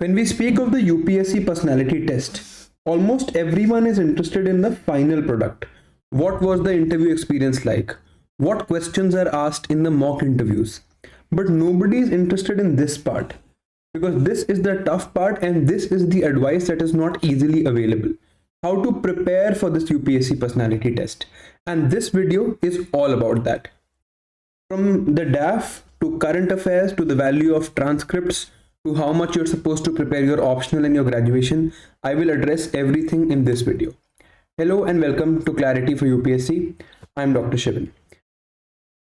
When we speak of the UPSC personality test, almost everyone is interested in the final product. What was the interview experience like? What questions are asked in the mock interviews? But nobody is interested in this part, because this is the tough part and this is the advice that is not easily available. How to prepare for this UPSC personality test. And this video is all about that. From the DAF to current affairs to the value of transcripts to how much you're supposed to prepare your optional and your graduation, I will address everything in this video. Hello and welcome to Clarity for UPSC. I'm Dr. Shivin.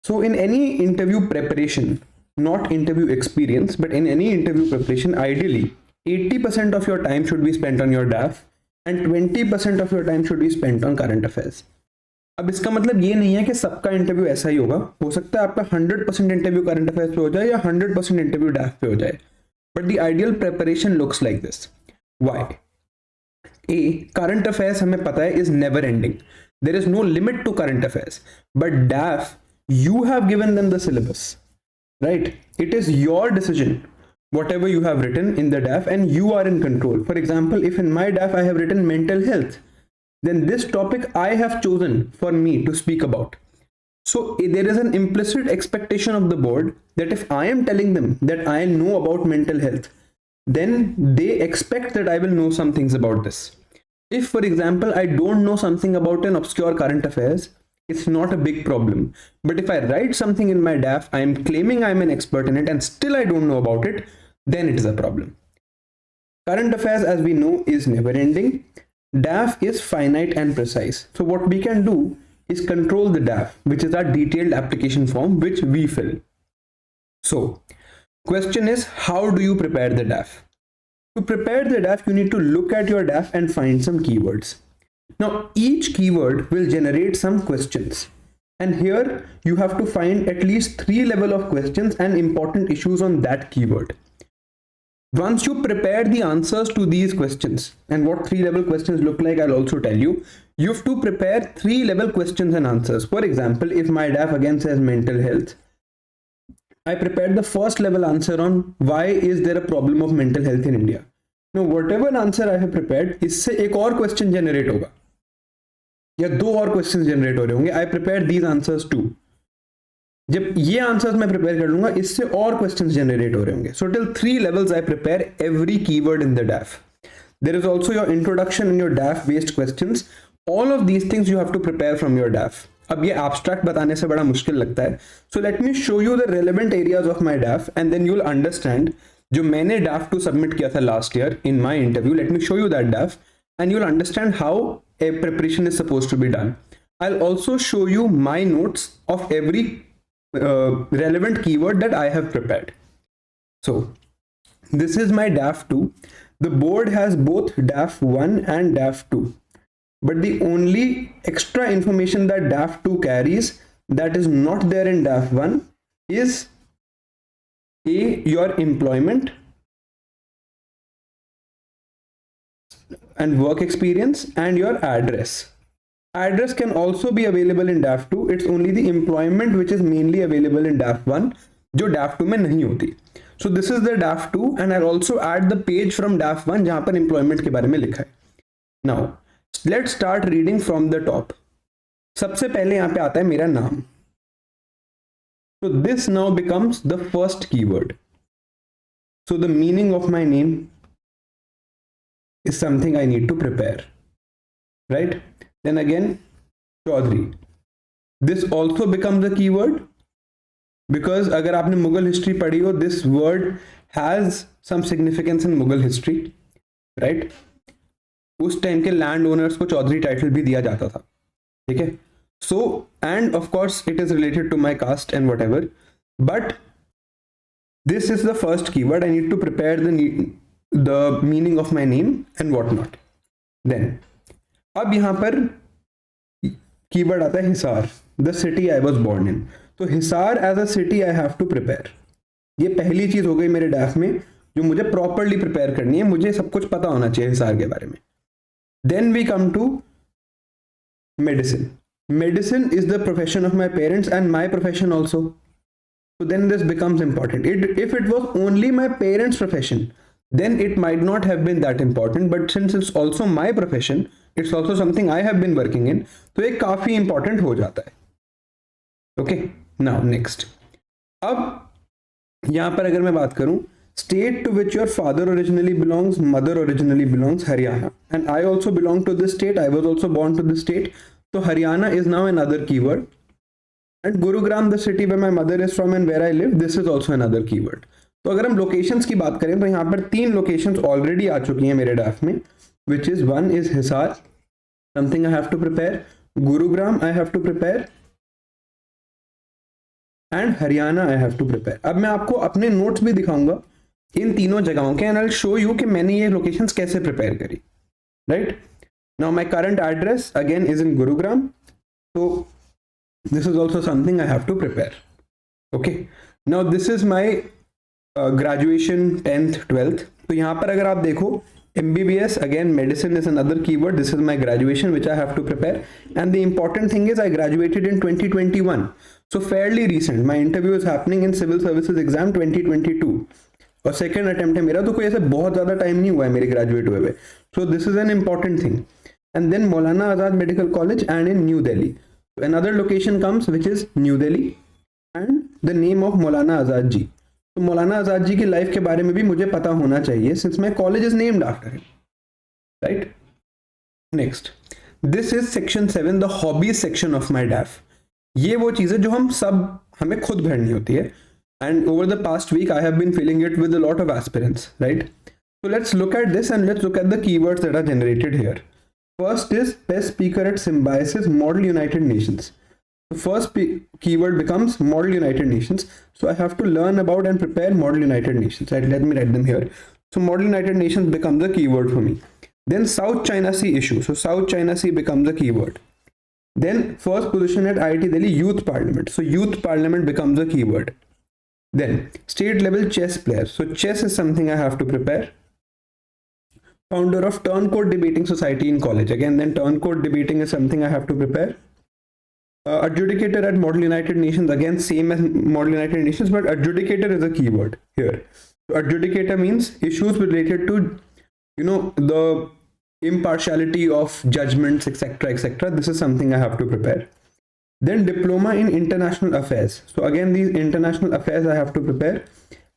So in any interview preparation, not interview experience, but in any interview preparation, ideally 80% of your time should be spent on your DAF and 20% of your time should be spent on current affairs. अब इसका मतलब ये नहीं है कि सबका interview ऐसा ही होगा. हो सकता है आपका 100% इंटरव्यू करंट अफेयर्स पे हो जाए या 100% इंटरव्यू डैफ पे हो जाए. But the ideal preparation looks like this. Why? A, current affairs हमें पता है is never ending. There is no limit to current affairs. But DAF, you have given them the syllabus, right? It is your decision whatever you have written in the DAF, and you are in control. For example, if in my DAF I have written mental health, then this topic I have chosen for me to speak about. So there is an implicit expectation of the board that if I am telling them that I know about mental health, then they expect that I will know some things about this. If, for example, I don't know something about an obscure current affairs, it's not a big problem. But if I write something in my DAF, I am claiming I'm an expert in it and still I don't know about it, then it is a problem. Current affairs, as we know, is never ending. DAF is finite and precise. So what we can do is control the DAF, which is our detailed application form, which we fill. So question is, how do you prepare the DAF? To prepare the DAF, you need to look at your DAF and find some keywords. Now, each keyword will generate some questions, and here you have to find at least 3 levels of questions and important issues on that keyword. Once you prepare the answers to these questions, and what 3 level questions look like, I'll also tell you. You have to prepare 3 level questions and answers. For example, if my DAF again says mental health, I prepared the first level answer on why is there a problem of mental health in India. Now, whatever answer I have prepared, इससे एक और question generate होगा या 2 और questions generate हो रहे होंगे. I prepare these answers too. जब ये आंसर्स मैं प्रिपेयर कर लूंगा, इससे और क्वेश्चंस जनरेट हो रहे होंगे. So till 3 levels I prepare every keyword in the DAF. There is also your introduction in your DAF based questions. All of these things you have to prepare from your DAF. अब ये abstract बताने से बड़ा मुश्किल लगता है. So let me show you the relevant areas of my DAF and then you will understand. जो मैंने डैफ 2 सबमिट किया था last year in my interview, late me show you that डैफ and you'll understand how a preparation is supposed to be done. I'll also show you my notes of every relevant keyword that I have prepared. So this is my DAF 2. The board has both DAF 1 and DAF 2. But the only extra information that DAF 2 carries that is not there in DAF 1 is your employment and work experience and your address. Address can also be available in DAF 2. It's only the employment which is mainly available in DAF 1, जो DAF 2 में नहीं होती. So this is the DAF 2 and I'll also add the page from DAF 1 जहाँ पर employment के बारे में लिखा है. Now let's start reading from the top. सबसे पहले यहाँ पे आता है मेरा नाम. So this now becomes the first keyword. So the meaning of my name is something I need to prepare, right? Then again, Chaudhary. This also becomes a keyword because अगर आपने मुगल हिस्ट्री पढ़ी हो, this word has some significance in Mughal history, right? उस time के land owners को Chaudhary title भी दिया जाता था, ठीक है? So and of course it is related to my caste and whatever, but this is the first keyword. I need to prepare the meaning of my name and what not. Then अब यहाँ पर keyword आता है Hisar, the city I was born in. तो Hisar as a city I have to prepare. ये पहली चीज हो गई मेरे डैफ में जो मुझे प्रॉपरली प्रिपेयर करनी है. मुझे सब कुछ पता होना चाहिए हिसार के बारे में. Then we come to medicine. Medicine is the profession of my parents and my profession also. So then this becomes important. If it was only my parents' profession, then it might not have been that important, but since it's also my profession, it's also something I have been working in, तो ये काफी important हो जाता है. Okay, now next. अब यहाँ पर अगर मैं बात करूँ, state to which your father originally belongs, mother originally belongs, Haryana, and I also belong to this state, I was also born to this state, so Haryana is now another keyword. And Gurugram, the city where my mother is from and where I live, this is also another keyword. तो अगर हम locations की बात करें तो यहाँ पर 3 locations already आ चुकी हैं मेरे ड्राफ्ट में, which is one is Hisar, something I have to prepare, Gurugram I have to prepare, and Haryana I have to prepare. अब मैं आपको अपने नोट्स भी दिखाऊंगा इन तीनों जगहों के, and I'll show you कि मैंने ये लोकेशंस कैसे प्रिपेयर करी. Right? Now my current address again is in Gurugram, so this is also something I have to prepare. Okay. Now this is my graduation 10th 12th. तो यहाँ पर अगर आप देखो MBBS, again medicine is another keyword. This is my graduation which I have to prepare, and the important thing is I graduated in 2021, so fairly recent. My interview is happening in civil services exam 2022 और second attempt है मेरा, तो कोई ऐसा बहुत ज़्यादा time नहीं हुआ है मेरे ग्रेजुएट हुए हुए. So this is an important thing. And then Maulana Azad medical college and in New Delhi. Another location comes which is New Delhi and the name of Maulana Azad ji. तो मौलाना आज़ाद जी की लाइफ के बारे में भी मुझे पता होना चाहिए since my college is named after him. Right? Next, this is section 7, the hobbies section of my DAF. ये वो चीज़ें जो हमें खुद भरनी होती है. And over the past week, I have been filling it with a lot of aspirants. Right? So let's look at this and let's look at the keywords that are generated here. First is best speaker at Symbiosis Model United Nations. The first keyword becomes Model United Nations. So I have to learn about and prepare Model United Nations. Right? Let me write them here. So Model United Nations becomes a keyword for me. Then South China Sea issue. So South China Sea becomes a keyword. Then first position at IIT Delhi Youth Parliament. So Youth Parliament becomes a keyword. Then state level chess player. So chess is something I have to prepare. Founder of Turncoat Debating Society in college. Again, then Turncoat Debating is something I have to prepare. Adjudicator at Model United Nations. Again, same as Model United Nations, but adjudicator is a keyword here. So adjudicator means issues related to, the impartiality of judgments, etc., etc. This is something I have to prepare. Then diploma in international affairs. So again, these international affairs I have to prepare.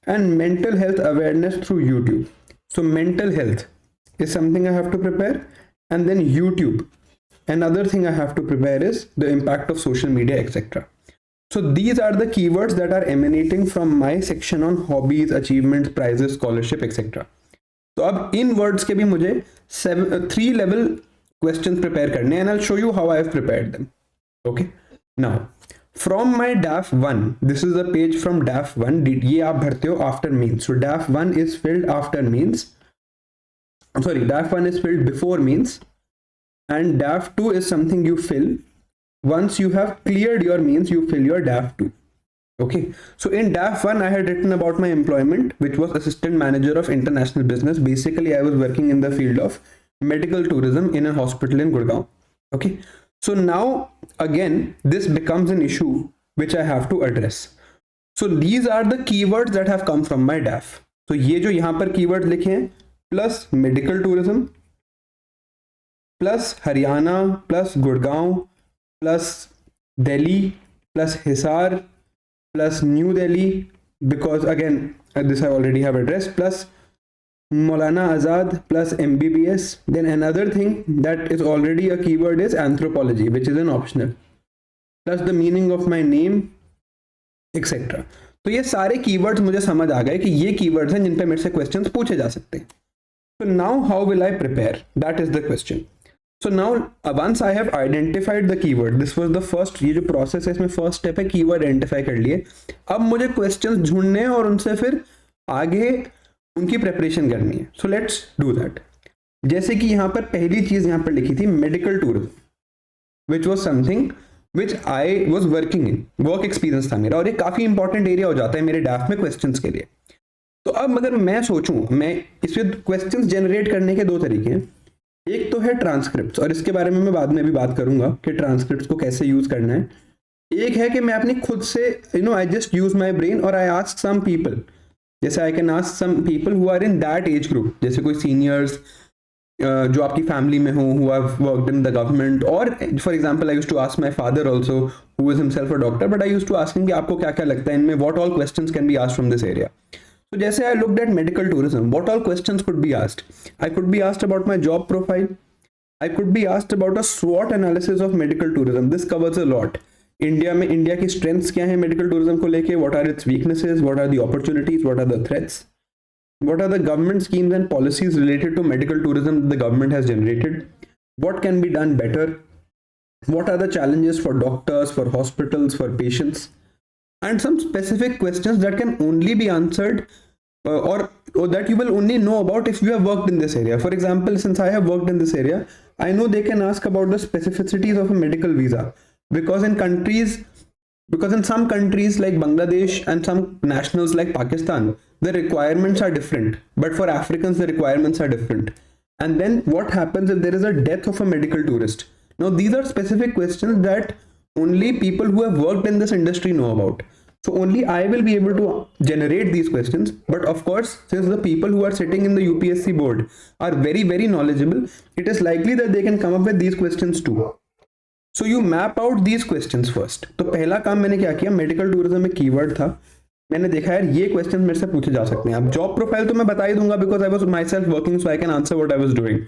And mental health awareness through YouTube. So mental health is something I have to prepare. And then YouTube, another thing I have to prepare is the impact of social media, etc. So these are the keywords that are emanating from my section on hobbies, achievements, prizes, scholarship, etc. तो अब इन words के भी मुझे 3 level questions prepare करने, and I'll show you how I have prepared them. Okay. Now from my DAF 1, this is the page from DAF 1. ये आप भरते हो after means. So DAF 1 is filled after means. DAF 1 is filled before means, and DAF 2 is something you fill once you have cleared your means. You fill your DAF 2. Okay, so in DAF 1 I had written about my employment, which was assistant manager of international business. Basically I was working in the field of medical tourism in a hospital in Gurgaon. Okay, so now again this becomes an issue which I have to address. So these are the keywords that have come from my DAF. So ये जो यहाँ पर keywords लिखे हैं, plus medical tourism, plus Haryana, plus Gurgaon, plus Delhi, plus Hisar, plus New Delhi, because again this I already have addressed, plus Maulana Azad, plus MBBS. Then another thing that is already a keyword is anthropology, which is an optional, plus the meaning of my name, etc. तो ये सारे keywords मुझे समझ आ गए कि ये keywords हैं जिन पे मेरे से questions पूछे जा सकते हैं. So now how will I prepare? That is the question. So now once I have identified the keyword, this was the first, ये जो process है इसमें first step है keyword identify कर लिए. अब मुझे questions ढूंढने हैं और उनसे फिर आगे उनकी preparation करनी है. So let's do that. जैसे कि यहाँ पर पहली चीज यहाँ पर लिखी थी medical tourism, which was something which I was working in, work experience था मेरा, और ये काफी important area हो जाता है मेरे DAF में questions के लिए. तो अब अगर मैं सोचूं, मैं इसमें क्वेश्चंस जनरेट करने के 2 तरीके हैं. एक तो है ट्रांसक्रिप्ट्स, और इसके बारे में मैं बाद में भी बात करूंगा कि ट्रांसक्रिप्ट्स को कैसे यूज करना है. एक है कि मैं अपनी खुद से I just use my brain और आई आस्क सम पीपल जैसे I can ask some people who are in that age group, जैसे कोई सीनियर्स जो आपकी फैमिली में हो, who have worked in the government, or for example I used to ask my father also, who is himself a doctor, but I used to ask him कि आपको क्या क्या लगता है इनमें, what all questions can be asked from this area. So जैसे I looked at medical tourism, what all questions could be asked? I could be asked about my job profile. I could be asked about a SWOT analysis of medical tourism. This covers a lot. India की strengths क्या है medical tourism को लेके, what are its weaknesses, what are the opportunities, what are the threats, what are the government schemes and policies related to medical tourism the government has generated, what can be done better, what are the challenges for doctors, for hospitals, for patients, and some specific questions that can only be answered or that you will only know about if you have worked in this area. For example, since I have worked in this area, I know they can ask about the specificities of a medical visa, because in some countries like Bangladesh and some nationals like Pakistan, the requirements are different, but for Africans the requirements are different. And then what happens if there is a death of a medical tourist? Now these are specific questions that only people who have worked in this industry know about. So only I will be able to generate these questions. But of course, since the people who are sitting in the UPSC board are very knowledgeable, it is likely that they can come up with these questions too. So you map out these questions first. तो पहला काम मैंने क्या किया, medical tourism में keyword था, मैंने देखा यार ये क्वेश्चन मेरे से पूछे जा सकते हैं. अब जॉब प्रोफाइल तो मैं बता ही दूंगा because I was myself working, so I can answer what I was doing.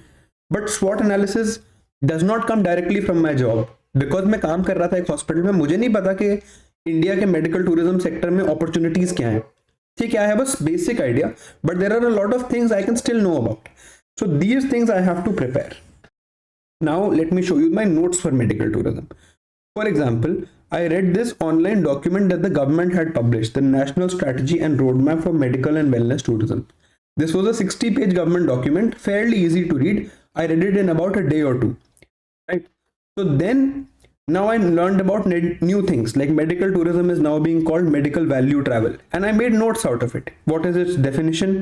But स्वॉट analysis does not come directly from my job, because मैं काम कर रहा था एक हॉस्पिटल में, मुझे नहीं पता कि इंडिया के मेडिकल टूरिज्म सेक्टर में अपॉर्चुनिटीज क्या है. ठीक है, I have a basic idea, but there are a lot of things I can still know about. So these things I have to prepare. Now let me show you my notes for medical tourism. For example, I read this online document that the government had published, the National Strategy and Roadmap for Medical and Wellness Tourism. This was a 60-page government document, fairly easy to read. I read it in about a day or two. Right? So then, now I learned about new things, like medical tourism is now being called medical value travel. And I made notes out of it. What is its definition?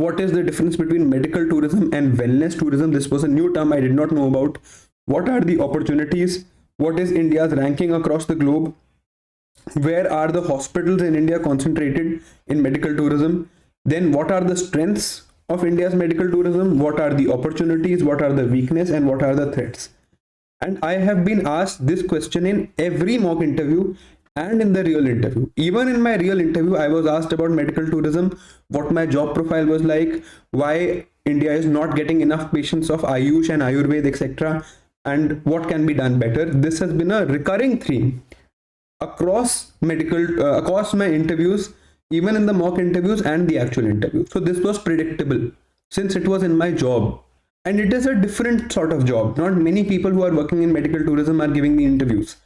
What is the difference between medical tourism and wellness tourism? This was a new term I did not know about. What are the opportunities? What is India's ranking across the globe? Where are the hospitals in India concentrated in medical tourism? Then what are the strengths of India's medical tourism? What are the opportunities? What are the weaknesses? And what are the threats? And I have been asked this question in every mock interview and in the real interview. Even in my real interview, I was asked about medical tourism, what my job profile was like, why India is not getting enough patients of Ayush and Ayurveda, etc., and what can be done better. This has been a recurring theme across my interviews, even in the mock interviews and the actual interview. So this was predictable since it was in my job, and it is a different sort of job. Not many people who are working in medical tourism are giving the interviews,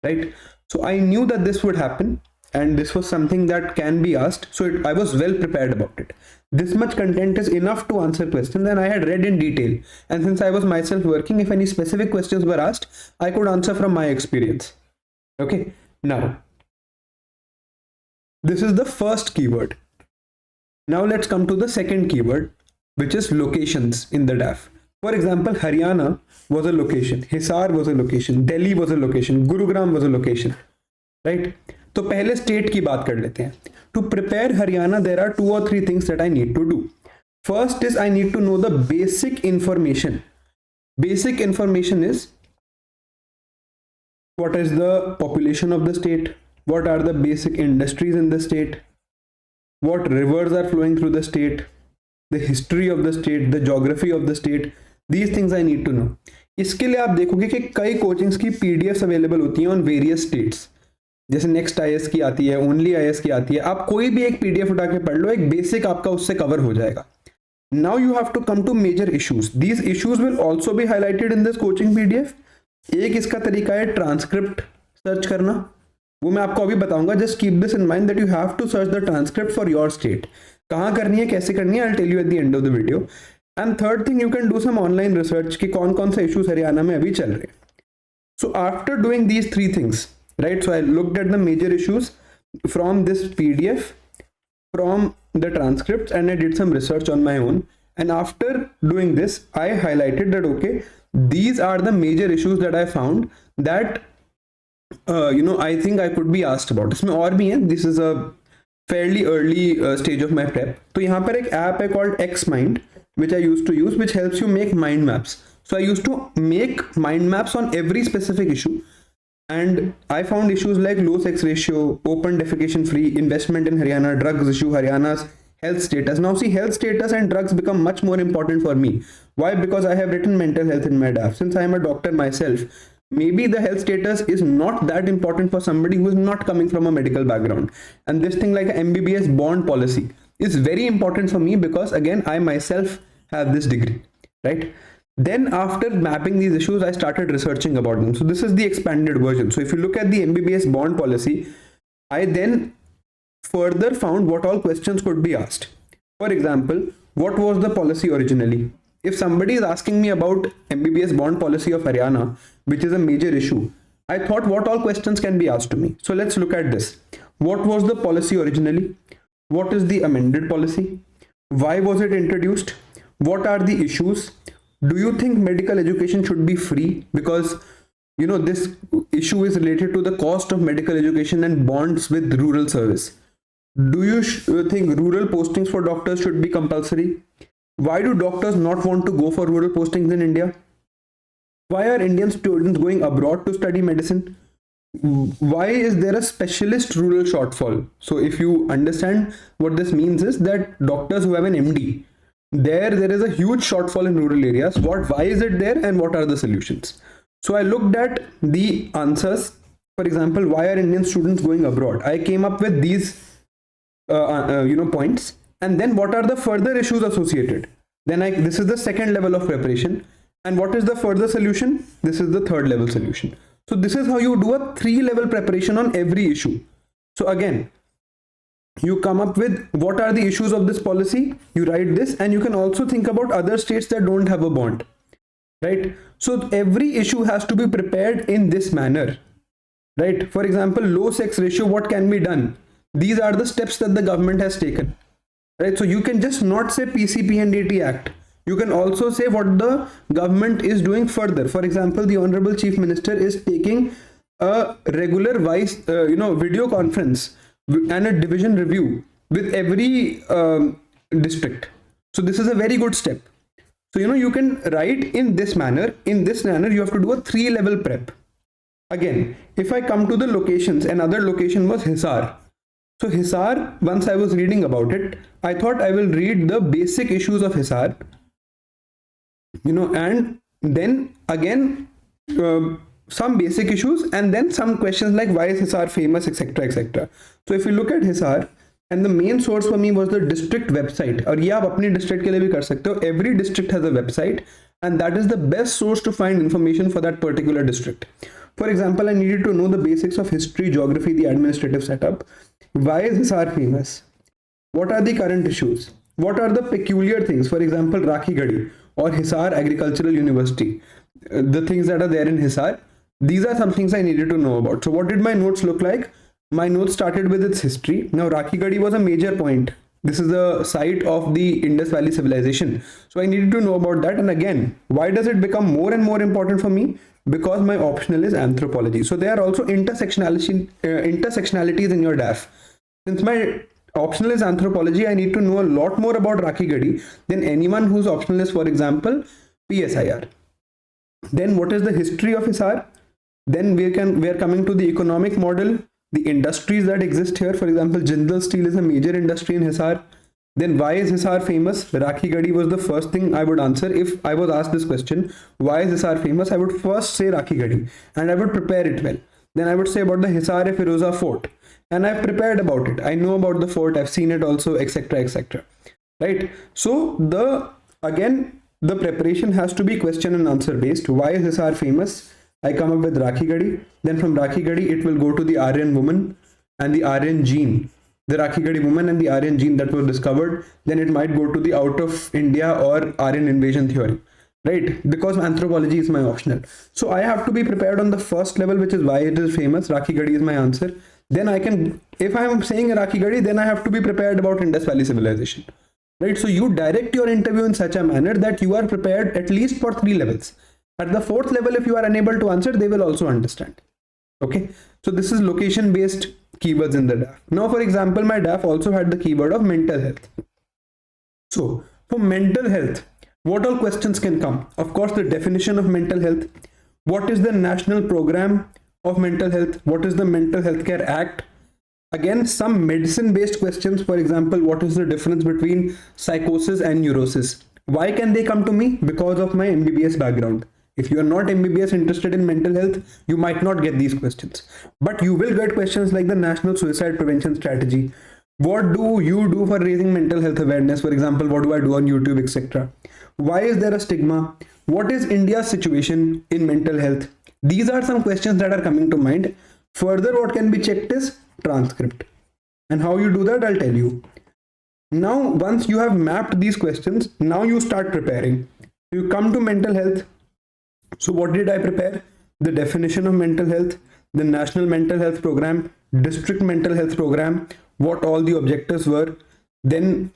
right? So I knew that this would happen, and this was something that can be asked. So I was well prepared about it. This much content is enough to answer questions, and I had read in detail. And since I was myself working, if any specific questions were asked, I could answer from my experience. Okay, now this is the first keyword. Now let's come to the second keyword, which is locations in the DAF. For example, Haryana was a location, Hisar was a location, Delhi was a location, Gurugram was a location, right? तो पहले state की बात कर लेते हैं. To prepare Haryana, there are 2 or 3 things that I need to do. First is I need to know the basic information. Basic information is what is the population of the state, what are the basic industries in the state, what rivers are flowing through the state, the history of the state, the geography of the state. These things I need to know. इसके लिए आप देखोगे कि कई coachings की PDFs available होती हैं on various states, जैसे नेक्स्ट आईएएस की आती है, ओनली आईएएस की आती है. आप कोई भी एक पीडीएफ उठा के पढ़ लो, एक बेसिक आपका उससे कवर हो जाएगा. Now you have to come to major issues. These issues will also be highlighted in this coaching PDF. एक इसका तरीका है ट्रांसक्रिप्ट सर्च करना, वो मैं आपको अभी बताऊंगा. Just keep this in mind that you have to search the transcript for your state. कहाँ करनी है, कैसे करनी है, I will tell you at the end of the video. And third thing, you can do some online research कि कौन कौन से इश्यूज हरियाणा में अभी चल रहे हैं. So after doing these 3 things, right, so I looked at the major issues from this PDF, from the transcripts, and I did some research on my own. And after doing this, I highlighted that okay, these are the major issues that I found that I think I could be asked about. इसमें और भी हैं. This is a fairly early stage of my prep. तो यहाँ पर एक app है called XMind which I used to use, which helps you make mind maps. So I used to make mind maps on every specific issue, and I found issues like low sex ratio, open defecation free, investment in Haryana, drugs issue, Haryana's health status. Now see, health status and drugs become much more important for me. Why? Because I have written mental health in my DAF. Since I am a doctor myself, maybe the health status is not that important for somebody who is not coming from a medical background. And this thing like a MBBS bond policy is very important for me because again, I myself have this degree, right? Then after mapping these issues, I started researching about them. So this is the expanded version. So if you look at the MBBS bond policy, I then further found what all questions could be asked. For example, what was the policy originally? If somebody is asking me about MBBS bond policy of Haryana, which is a major issue, I thought what all questions can be asked to me. So let's look at this. What was the policy originally? What is the amended policy? Why was it introduced? What are the issues? Do you think medical education should be free? Because you know this issue is related to the cost of medical education and bonds with rural service. Do you think rural postings for doctors should be compulsory? Why do doctors not want to go for rural postings in India? Why are Indian students going abroad to study medicine? Why is there a specialist rural shortfall? So if you understand what this means is that doctors who have an MD, there is a huge shortfall in rural areas. Why is it there, and what are the solutions? So I looked at the answers. For example, why are Indian students going abroad? I came up with these points. And then what are the further issues associated? Then this is the second level of preparation. And what is the further solution? This is the third level solution. So this is how you do a 3-level preparation on every issue. So again, you come up with what are the issues of this policy, you write this, and you can also think about other states that don't have a bond, right? So every issue has to be prepared in this manner, right? For example, low sex ratio, what can be done? These are the steps that the government has taken. Right, so you can just not say PCP and AT Act. You can also say what the government is doing further. For example, the Honorable Chief Minister is taking a regular video conference and a division review with every district. So this is a very good step. So you can write in this manner. In this manner, you have to do a 3-level prep. Again, if I come to the locations, another location was Hisar. So Hisar, once I was reading about it, I thought I will read the basic issues of Hisar, and then again some basic issues, and then some questions like why is Hisar famous, etc, etc. So if you look at Hisar, and the main source for me was the district website. और ये आप अपनी district के लिए भी कर सकते हो. Every district has a website, and that is the best source to find information for that particular district. For example, I needed to know the basics of history, geography, the administrative setup. Why is Hisar famous? What are the current issues? What are the peculiar things? For example, Rakhi Gadi or Hisar Agricultural University. The things that are there in Hisar. These are some things I needed to know about. So what did my notes look like? My notes started with its history. Now Rakhi Gadi was a major point. This is the site of the Indus Valley civilization. So I needed to know about that. And again, why does it become more and more important for me? Because my optional is anthropology. So there are also intersectionalities in your DAF. Since my optional is anthropology, I need to know a lot more about Rakhi Gadi than anyone whose optional is, for example, PSIR. Then what is the history of Hisar? Then we are coming to the economic model, the industries that exist here. For example, Jindal Steel is a major industry in Hisar. Then why is Hisar famous? Rakhi Gadi was the first thing I would answer. If I was asked this question, why is Hisar famous? I would first say Rakhi Gadi, and I would prepare it well. Then I would say about the Hisar-e-Firoza fort, and I've prepared about it. I know about the fort, I've seen it also, etc, etc. Right? So the preparation has to be question and answer based. Why is Hisar famous? I come up with Rakhi Gadi. Then from Rakhi Gadi, it will go to the Aryan woman and the Aryan gene. The Rakhi Gadi woman and the Aryan gene that were discovered. Then it might go to the out of India or Aryan invasion theory. Right? Because anthropology is my optional. So I have to be prepared on the first level, which is why it is famous. Rakhi Gadi is my answer. Then I can, if I am saying Rakhi Gadi, then I have to be prepared about Indus Valley civilization. Right? So you direct your interview in such a manner that you are prepared at least for 3 levels. At the 4th level, if you are unable to answer, they will also understand. Okay. So this is location based keywords in the DAF. Now, for example, my DAF also had the keyword of mental health. So for mental health, what all questions can come? Of course, the definition of mental health. What is the national program of mental health? What is the Mental Health Care Act? Again, some medicine based questions. For example, what is the difference between psychosis and neurosis? Why can they come to me? Because of my MBBS background. If you are not MBBS interested in mental health, you might not get these questions. But you will get questions like the National Suicide Prevention Strategy. What do you do for raising mental health awareness? For example, what do I do on YouTube, etc. Why is there a stigma? What is India's situation in mental health? These are some questions that are coming to mind. Further, what can be checked is transcript. And how you do that, I'll tell you. Now, once you have mapped these questions, now you start preparing. You come to mental health. So what did I prepare? The definition of mental health, the National Mental Health Program, District Mental Health Program, what all the objectives were, then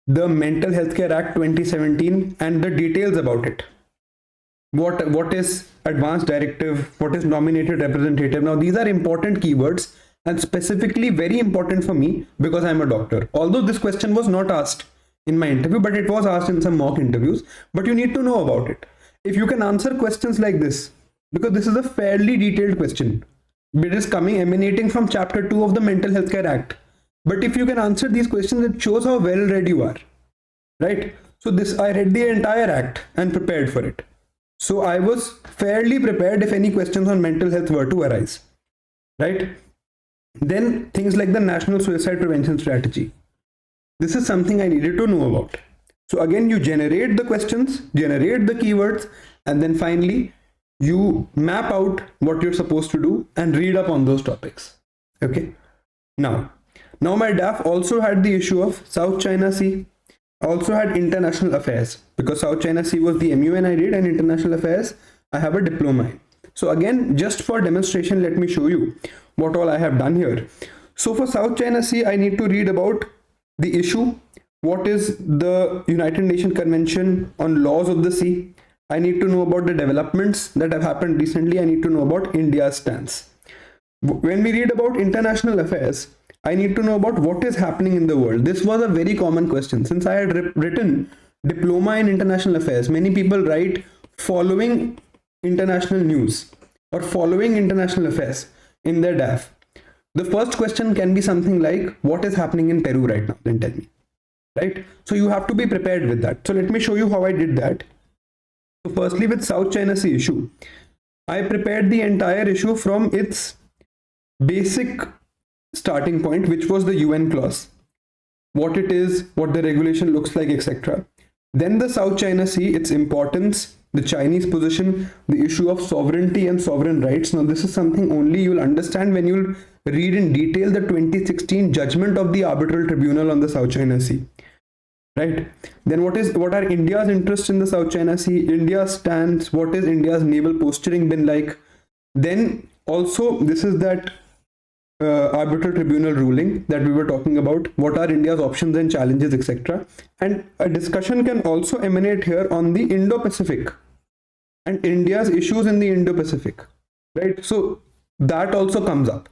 the Mental Health Care Act 2017 and the details about it. What is advanced directive, what is nominated representative. Now these are important keywords and specifically very important for me because I'm a doctor. Although this question was not asked in my interview, but it was asked in some mock interviews, but you need to know about it. If you can answer questions like this, because this is a fairly detailed question, it is emanating from chapter 2 of the Mental Health Care Act. But if you can answer these questions, it shows how well read you are, right? So I read the entire act and prepared for it. So I was fairly prepared if any questions on mental health were to arise, right? Then things like the National Suicide Prevention Strategy. This is something I needed to know about. So again, you generate the questions, generate the keywords, and then finally you map out what you're supposed to do and read up on those topics. Okay. Now my DAF also had the issue of South China Sea. I also had international affairs because South China Sea was the MUN I did, and international affairs I have a diploma in. So again, just for demonstration, let me show you what all I have done here. So for South China Sea, I need to read about the issue. What is the United Nations Convention on Laws of the Sea? I need to know about the developments that have happened recently. I need to know about India's stance. When we read about international affairs, I need to know about what is happening in the world. This was a very common question. Since I had written diploma in international affairs, many people write following international news or following international affairs in their DAF. The first question can be something like, what is happening in Peru right now? Then tell me, right? So you have to be prepared with that. So let me show you how I did that. So firstly, with South China Sea issue, I prepared the entire issue from its basic starting point, which was the UN clause, what it is, what the regulation looks like, etc. Then the South China Sea, its importance, the Chinese position, the issue of sovereignty and sovereign rights. Now this is something only you'll understand when you'll read in detail the 2016 judgment of the Arbitral Tribunal on the South China Sea, right? Then what are India's interests in the South China Sea, India's stance, what is India's naval posturing been like. Then also this is that arbitral tribunal ruling that we were talking about, what are India's options and challenges, etc. And a discussion can also emanate here on the Indo-Pacific and India's issues in the Indo-Pacific, right? So that also comes up,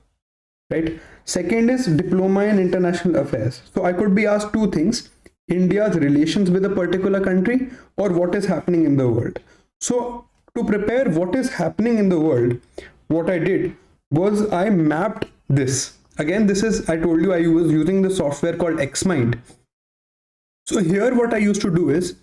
right? Second is diploma in international affairs. So I could be asked two things: India's relations with a particular country or what is happening in the world. So to prepare what is happening in the world, what I did was I mapped this. Again, this is, I told you I was using the software called Xmind. So here what I used to do is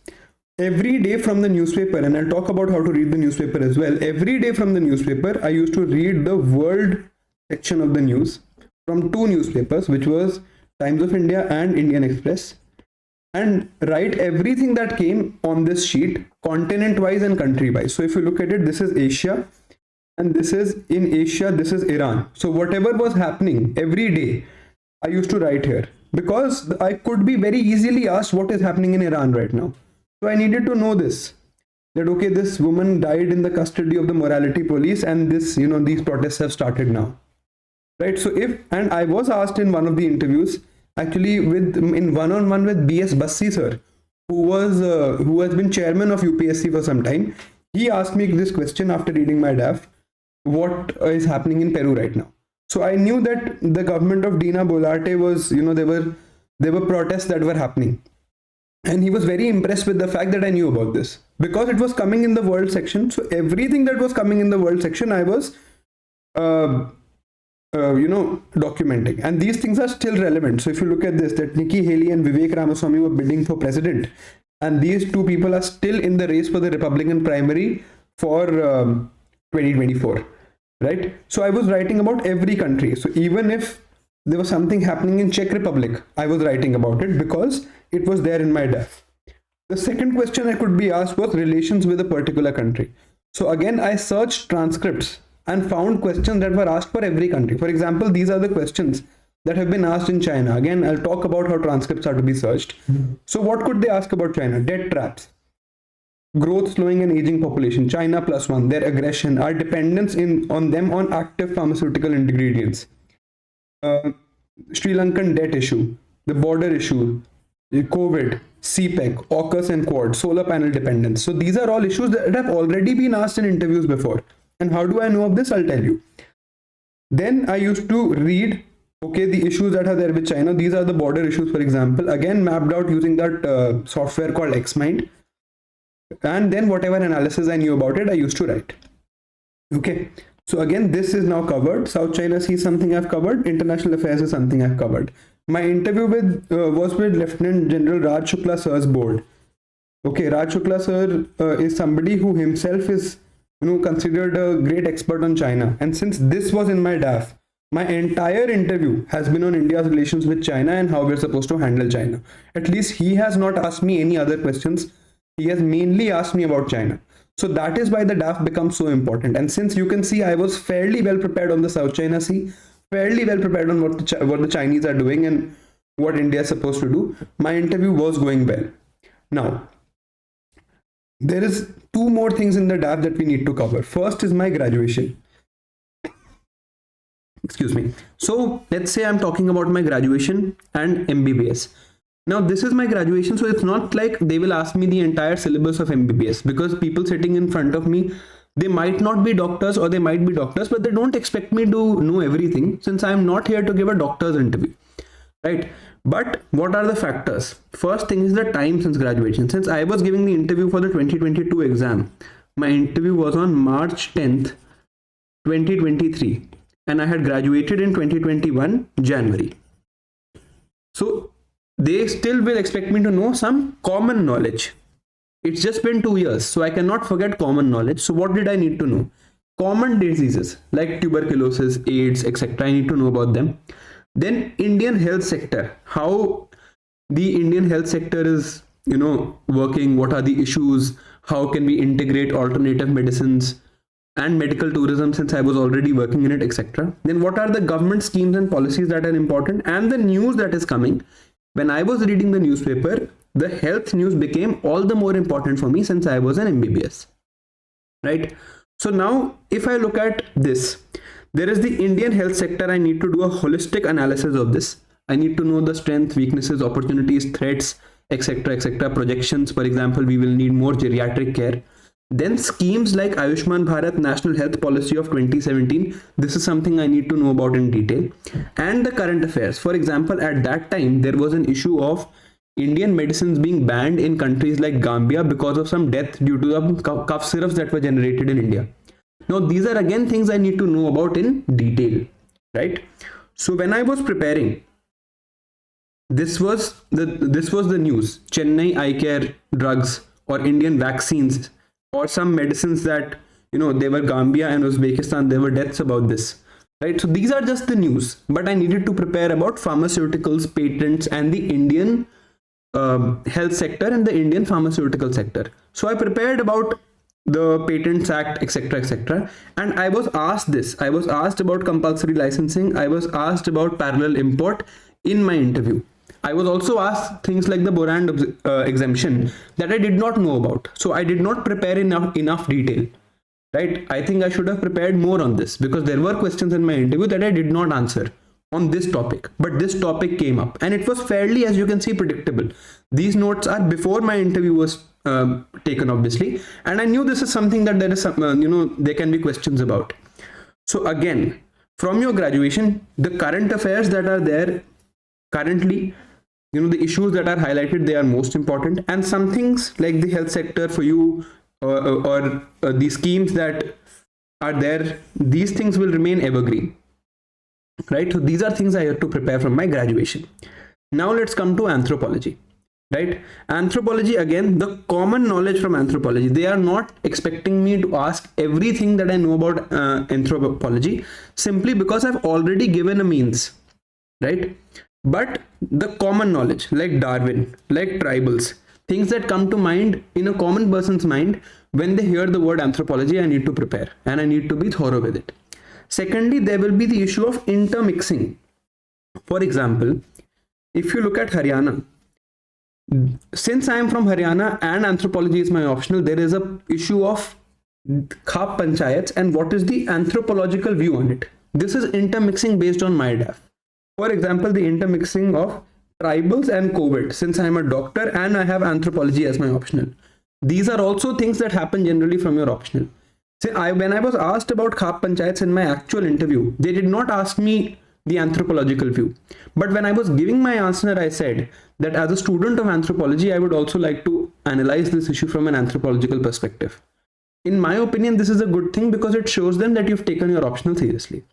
every day from the newspaper, and I'll talk about how to read the newspaper as well. Every day from the newspaper, I used to read the world section of the news from two newspapers, which was Times of India and Indian Express, and write everything that came on this sheet continent wise and country wise. So if you look at it, this is Asia, and this is in Asia, this is Iran. So whatever was happening every day, I used to write here because I could be very easily asked what is happening in Iran right now. So I needed to know this, that okay, this woman died in the custody of the morality police, and this, these protests have started now, right? So and I was asked in one of the interviews, actually in one-on-one with BS Bassi sir, who has been chairman of UPSC for some time. He asked me this question after reading my DAF: what is happening in Peru right now? So I knew that the government of Dina Bolate was, there were protests that were happening. And he was very impressed with the fact that I knew about this because it was coming in the world section. So everything that was coming in the world section, I was, documenting. And these things are still relevant. So if you look at this, that Nikki Haley and Vivek Ramaswamy were bidding for president. And these two people are still in the race for the Republican primary for 2024. Right? So I was writing about every country. So even if there was something happening in Czech Republic, I was writing about it because it was there in my DAF. The second question I could be asked was relations with a particular country. So again, I searched transcripts and found questions that were asked for every country. For example, these are the questions that have been asked in China. Again, I'll talk about how transcripts are to be searched. So what could they ask about China? Debt traps, growth slowing and aging population, China +1, their aggression, our dependence on them on active pharmaceutical ingredients, Sri Lankan debt issue, the border issue, COVID, CPEC, AUKUS and Quad, solar panel dependence. So these are all issues that have already been asked in interviews before. And how do I know of this? I'll tell you. Then I used to read, okay, the issues that are there with China. These are the border issues, for example, again mapped out using that software called XMind. And then whatever analysis I knew about it, I used to write. Okay. So again, this is now covered. South China Sea is something I've covered. International affairs is something I've covered. My interview was with Lieutenant General Raj Shukla sir's board. Okay, Raj Shukla sir is somebody who himself is considered a great expert on China. And since this was in my DAF, my entire interview has been on India's relations with China and how we're supposed to handle China. At least he has not asked me any other questions. He has mainly asked me about China. So that is why the DAF becomes so important. And since you can see, I was fairly well prepared on the South China Sea, fairly well prepared on what the Chinese are doing and what India is supposed to do. My interview was going well. Now, there is two more things in the DAF that we need to cover. First is my graduation. Excuse me. So let's say I'm talking about my graduation and MBBS. Now this is my graduation, so it's not like they will ask me the entire syllabus of MBBS, because people sitting in front of me, they might not be doctors or they might be doctors, but they don't expect me to know everything since I'm not here to give a doctor's interview, right? But what are the factors? First thing is the time since graduation. Since I was giving the interview for the 2022 exam, my interview was on March 10th, 2023, and I had graduated in 2021 January. So they still will expect me to know some common knowledge. It's just been 2 years, so I cannot forget common knowledge. So what did I need to know? Common diseases like tuberculosis, AIDS, etc. I need to know about them. Then Indian health sector, how the Indian health sector is, working, what are the issues, how can we integrate alternative medicines and medical tourism, since I was already working in it, etc. Then what are the government schemes and policies that are important, and the news that is coming. When I was reading the newspaper, the health news became all the more important for me since I was an MBBS, right? So now if I look at this, there is the Indian health sector. I need to do a holistic analysis of this. I need to know the strengths, weaknesses, opportunities, threats, etc., etc. Projections, for example, we will need more geriatric care. Then schemes like Ayushman Bharat National Health Policy of 2017. This is something I need to know about in detail. And the current affairs. For example, at that time, there was an issue of Indian medicines being banned in countries like Gambia because of some death due to the cough syrups that were generated in India. Now, these are again things I need to know about in detail, right? So when I was preparing, this was the news. Chennai eye care drugs or Indian vaccines, or some medicines that, they were Gambia and Uzbekistan, there were deaths about this, right? So these are just the news, but I needed to prepare about pharmaceuticals, patents, and the Indian health sector and the Indian pharmaceutical sector. So I prepared about the Patents Act, etc., etc. And I was asked this. I was asked about compulsory licensing. I was asked about parallel import in my interview. I was also asked things like the Boran exemption that I did not know about. So I did not prepare enough detail, right? I think I should have prepared more on this, because there were questions in my interview that I did not answer on this topic, but this topic came up and it was fairly, as you can see, predictable. These notes are before my interview was taken, obviously, and I knew this is something that there is some, there can be questions about. So again, From your graduation, the current affairs that are there currently, the issues that are highlighted, they are most important, and some things like the health sector for you, or the schemes that are there, these things will remain evergreen, right? So these are things I have to prepare from my graduation. Now let's come to anthropology, right? Anthropology, again, the common knowledge from anthropology, they are not expecting me to ask everything that I know about anthropology, simply because I've already given a means, right? But the common knowledge, like Darwin, like tribals, things that come to mind in a common person's mind when they hear the word anthropology, I need to prepare and I need to be thorough with it. Secondly, there will be the issue of intermixing. For example, if you look at Haryana, since I am from Haryana and anthropology is my optional, there is a issue of Khap Panchayats and what is the anthropological view on it. This is intermixing based on my DAF. For example, the intermixing of tribals and COVID, since I am a doctor and I have anthropology as my optional. These are also things that happen generally from your optional. See, when I was asked about Khap Panchayats in my actual interview, they did not ask me the anthropological view. But when I was giving my answer, I said that as a student of anthropology, I would also like to analyze this issue from an anthropological perspective. In my opinion, this is a good thing because it shows them that you've taken your optional seriously.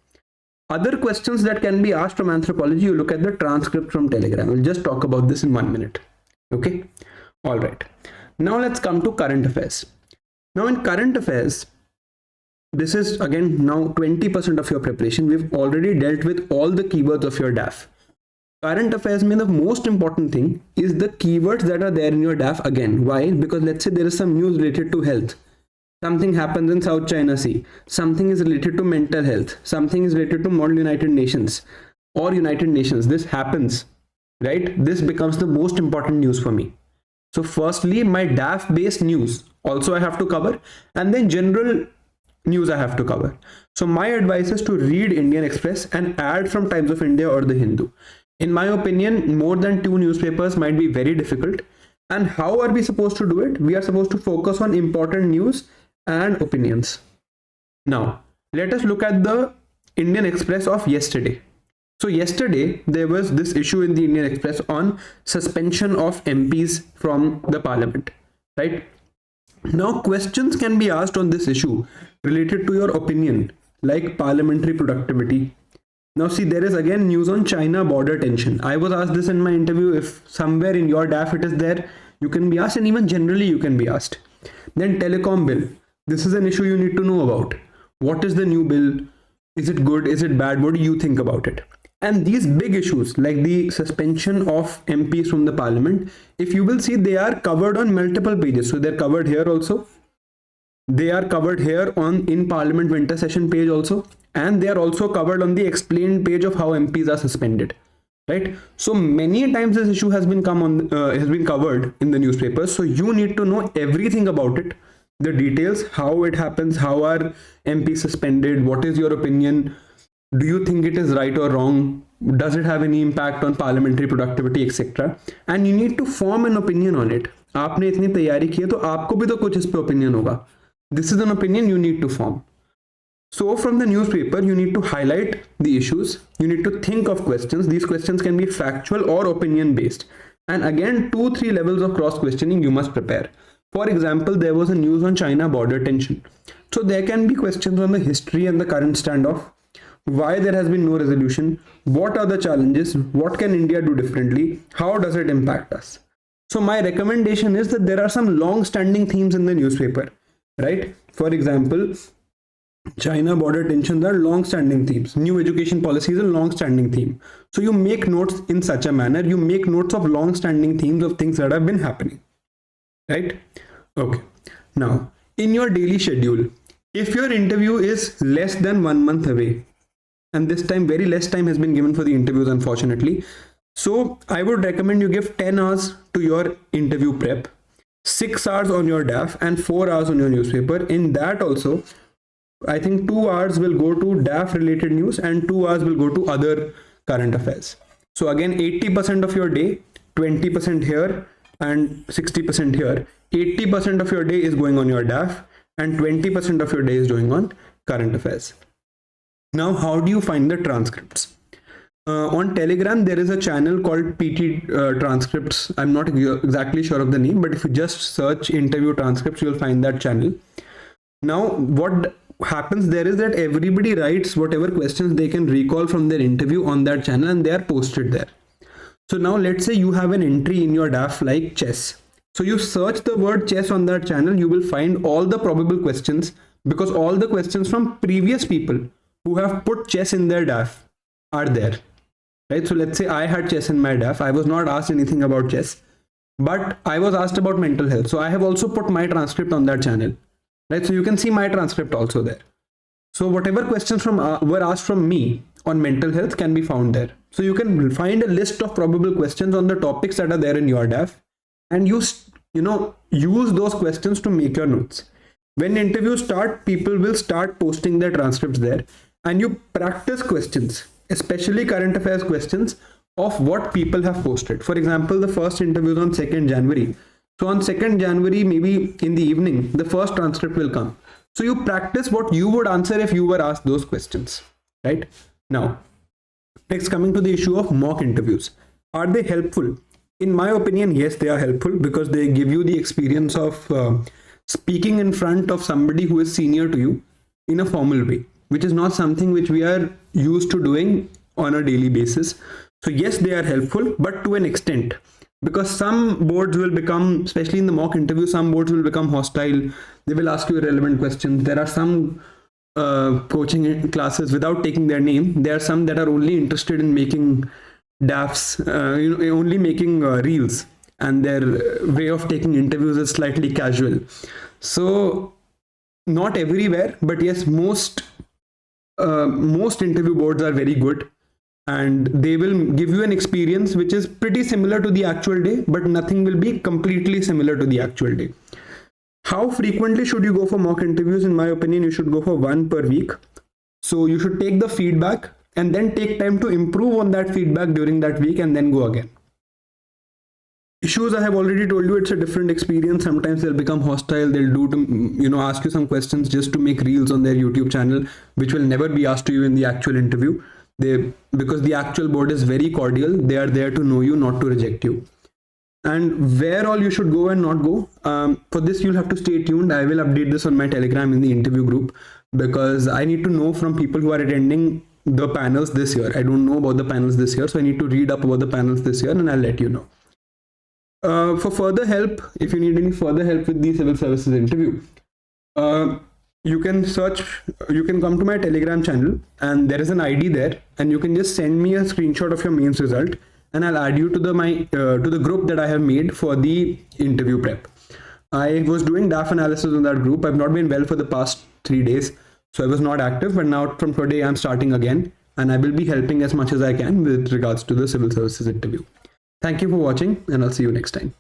Other questions that can be asked from anthropology, you look at the transcript from Telegram. We'll just talk about this in 1 minute. Okay. All right. Now let's come to current affairs. Now in current affairs, this is again now 20% of your preparation. We've already dealt with all the keywords of your DAF. Current affairs mean the most important thing is the keywords that are there in your DAF again. Why? Because let's say there is some news related to health. Something happens in South China Sea. Something is related to mental health. Something is related to model United Nations or United Nations. This happens, right? This becomes the most important news for me. So firstly, my DAF based news also I have to cover, and then general news I have to cover. So my advice is to read Indian Express and add from Times of India or the Hindu. In my opinion, more than 2 newspapers might be very difficult. And how are we supposed to do it? We are supposed to focus on important news and opinions. Now, let us look at the Indian Express of yesterday. So yesterday, there was this issue in the Indian Express on suspension of MPs from the parliament, right? Now, questions can be asked on this issue related to your opinion, like parliamentary productivity. Now, see, there is again news on China border tension. I was asked this in my interview. If somewhere in your DAF it is there, you can be asked, and even generally you can be asked. Then telecom bill. This is an issue you need to know about. What is the new bill? Is it good? Is it bad? What do you think about it? And these big issues like the suspension of MPs from the parliament, if you will see, they are covered on multiple pages. So they're covered here also. They are covered here on in Parliament winter session page also. And they are also covered on the explained page of how MPs are suspended. Right? So many times this issue has been covered in the newspapers. So you need to know everything about it. The details, how it happens, how are MPs suspended, what is your opinion, do you think it is right or wrong, does it have any impact on parliamentary productivity, etc. And you need to form an opinion on it. आपने इतनी तैयारी की है तो आपको भी तो कुछ इस पे opinion होगा. This is an opinion you need to form. So from the newspaper, you need to highlight the issues. You need to think of questions. These questions can be factual or opinion based. And again, 2-3 levels of cross questioning you must prepare. For example, there was a news on China border tension. So there can be questions on the history and the current standoff, why there has been no resolution, what are the challenges, what can India do differently, how does it impact us. So my recommendation is that there are some long-standing themes in the newspaper, right? For example, China border tensions are long-standing themes. New education policy is a long-standing theme. So you make notes in such a manner, you make notes of long-standing themes of things that have been happening. Right? Okay. Now, in your daily schedule, if your interview is less than 1 month away, and this time very less time has been given for the interviews, unfortunately, so I would recommend you give 10 hours to your interview prep, 6 hours on your DAF and 4 hours on your newspaper. In that also, I think 2 hours will go to DAF related news and 2 hours will go to other current affairs. So again, 80% of your day, 20% here, and 60% here. 80% of your day is going on your DAF and 20% of your day is going on current affairs. Now, how do you find the transcripts? On Telegram, there is a channel called PT Transcripts. I'm not exactly sure of the name, but if you just search interview transcripts, you'll find that channel. Now, what happens there is that everybody writes whatever questions they can recall from their interview on that channel, and they are posted there. So now let's say you have an entry in your DAF like chess. So you search the word chess on that channel, you will find all the probable questions, because all the questions from previous people who have put chess in their DAF are there. Right? So let's say I had chess in my DAF. I was not asked anything about chess, but I was asked about mental health. So I have also put my transcript on that channel. Right? So you can see my transcript also there. So whatever questions were asked from me on mental health can be found there. So you can find a list of probable questions on the topics that are there in your DAF, and use those questions to make your notes. When interviews start, people will start posting their transcripts there, and you practice questions, especially current affairs questions, of what people have posted. For example, the first interview is on 2nd January. So on 2nd January, maybe in the evening, the first transcript will come. So you practice what you would answer if you were asked those questions, right? Now, next, coming to the issue of mock interviews. Are they helpful? In my opinion, yes, they are helpful, because they give you the experience of speaking in front of somebody who is senior to you in a formal way, which is not something which we are used to doing on a daily basis. So yes, they are helpful, but to an extent, because some boards will become, especially in the mock interview, some boards will become hostile. They will ask you irrelevant questions. There are some coaching classes, without taking their name, there are some that are only interested in making DAFs, only making reels, and their way of taking interviews is slightly casual. So not everywhere, but yes, most interview boards are very good, and they will give you an experience which is pretty similar to the actual day, but nothing will be completely similar to the actual day. How frequently should you go for mock interviews? In my opinion, you should go for one per week. So you should take the feedback and then take time to improve on that feedback during that week, and then go again. Issues, I have already told you, it's a different experience. Sometimes they'll become hostile. They'll ask you some questions just to make reels on their YouTube channel, which will never be asked to you in the actual interview. Because the actual board is very cordial. They are there to know you, not to reject you. And where all you should go and not go, for this you'll have to stay tuned. I will update this on my Telegram in the interview group, because I need to know from people who are attending the panels this year. I don't know about the panels this year, so I need to read up about the panels this year, and I'll let you know. For further help, if you need any further help with the civil services interview, you can come to my Telegram channel, and there is an ID there, and you can just send me a screenshot of your mains result, and I'll add you to the group that I have made for the interview prep. I was doing DAF analysis on that group. I've not been well for the past 3 days, so I was not active, but now from today I'm starting again, and I will be helping as much as I can with regards to the civil services interview. Thank you for watching, and I'll see you next time.